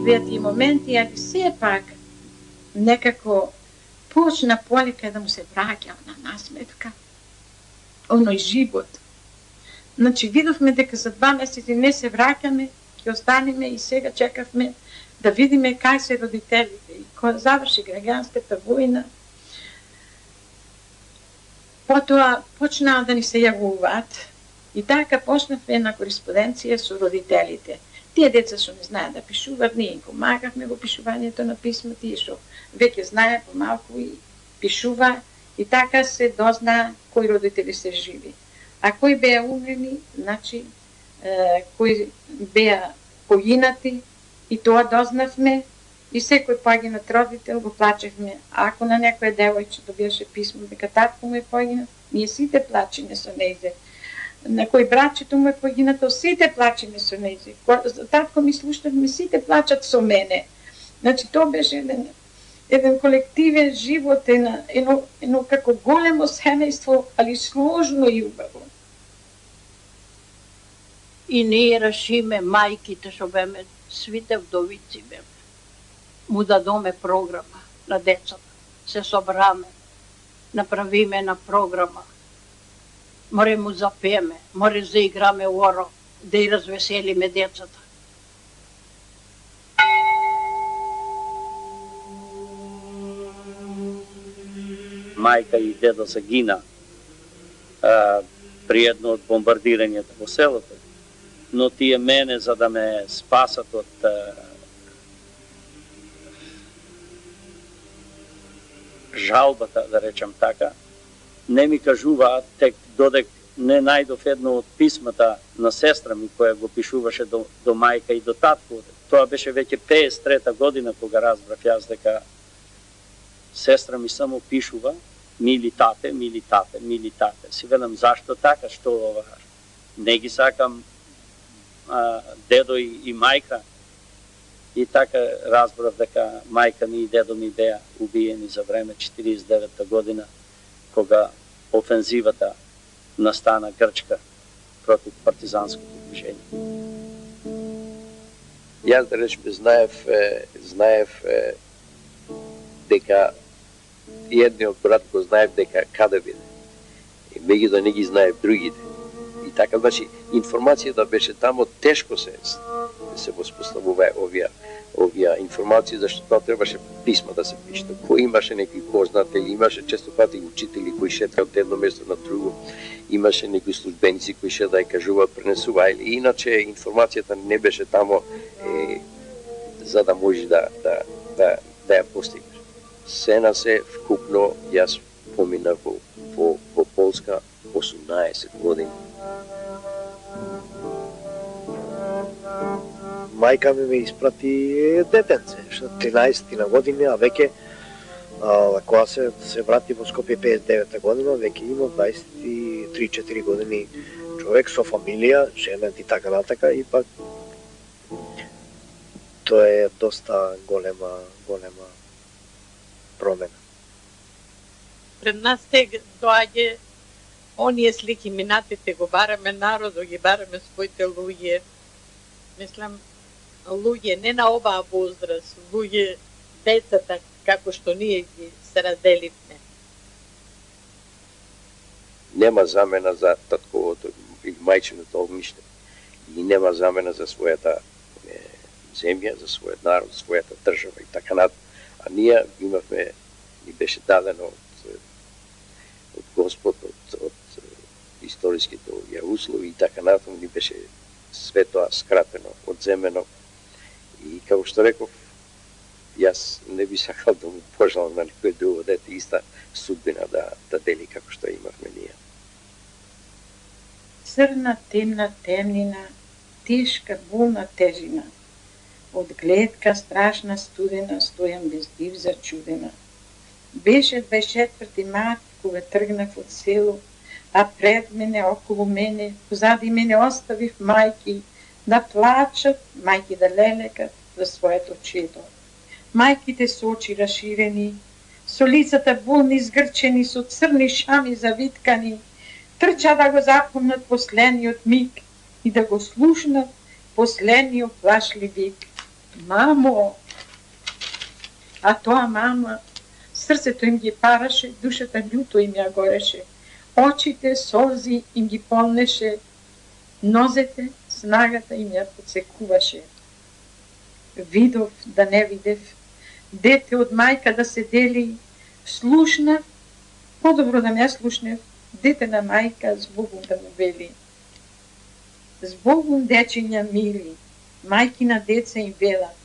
беа тие моменти, али сепак некако почна полека да му се враќа на насметка оној живот. Значи, видовме дека за 2 месеци не се враќаме, ќе останеме и сега чекавме да видиме кај се родителите. И кога заврши граѓанската војна, потоа почнаа да ни се јавуваат и така почнавме една кореспонденција со родителите. Тие деца што не знаат да пишуваат, ние им помагавме во пишувањето на писма, тие што веќе знаат помалку и пишува, и така се дозна кои родители се живи. А кои беа умрени, значи кои беа погинати, и тоа дознавме, и секој погинат родител го плачевме. А ако на некоја девојче добиеше писмо дека татко му е погинат, ние сите плачеме со нејзе. На кој братчето му е погинато, сите плачеме со нејзе. Татко ми слушнавме, сите плачат со мене. Значи, тоа беше еден колективен живот, едно како големо семејство, али сложно и убаво. И ние решиме, мајките што беме, свите вдовици беме, му дадоме програма на децата. Се собраме, направиме на програма. Море му запеме, море заиграме оро, да и развеселиме децата. Мајка и дедо загина при едно од бомбардирањето во селото, но тие мене, за да ме спасат од жалбата, да речам така, не ми кажуваат, тек додек не најдов едно од писмата на сестра ми, која го пишуваше до мајка и до татко. Тоа беше веќе 53-та година, кога разбрав јас дека сестра ми само пишува мили тате, мили тате, мили тате. Си велам, зашто така, што ова? Не ги сакам дедо и мајка. И така разбрав дека мајка ми и дедо ми беа убиени за време 49-та година, кога офензивата настана Грчка против партизанското движење. Јас да речеме знаев дека едниот брат го знаев дека каде биде. И меѓутоа не ги знаев другите. И така, значи, информацијата беше тамо, тешко се воспоставува овие информации, зашто тоа требаше писма да се пише. Кој имаше некои познатели, имаше често пати учители кои шетаја од едно место на друго, имаше некои службеници кои шетаја и кажуваат, пренесуваат. Иначе информацијата не беше тамо за да може да ја постигнеш. Сена се вкупно јас поминав во Полска 18 години. Мајка ми ме испрати детенце, 13 на години, а веќе кога се врати во Скопје 59 година, веќе има 23-4 години човек со фамилија, женет и така натака, и пак тоа е доста голема промена. Пред нас доаѓа оние слики минатите, го бараме народо, ги бараме своите луѓе. Мислам, луѓе не на оваа возраст, луѓе, децата, како што ние ги се разделивме. Нема замена за татковото и мајчиното огниште. И нема замена за својата земја, за својот народ, својата држава и така натаму. А ние имавме, ни беше дадено од Господ, од историските услови и така натаму, ни беше све тоа скратено, одземено. И како што реков, јас не би сакал да му пожелам на некој друго дете иста судбина да дели како што имавме ние. Црна, темна темнина, тешка, болна тежина. Од гледка страшна студена, стојам без див зачудена. Беше 24 март, кога тргнав од село, а пред мене, околу мене, позади мене оставив мајки да плачат, мајки да лелекат за своето чедо. Мајките со очи раширени, со лицата болни згрчени, со црни шами завиткани, трча да го запомнат последниот миг и да го слушнат последниот плашлив вик. Мамо! А тоа мама, срцето им ги параше, душата љуто им ја гореше, очите солзи им ги полнеше, нозете снагата им ја подсекуваше. Видов да не видев, дете од мајка да се дели, слушнав, подобро да ме слушнев, дете на мајка збогум да му вели. Збогум дечиња мили, мајки на деца им велат,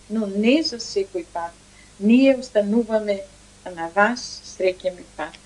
но не за секој пат. Ние остануваме, а на вас среќен ми пат.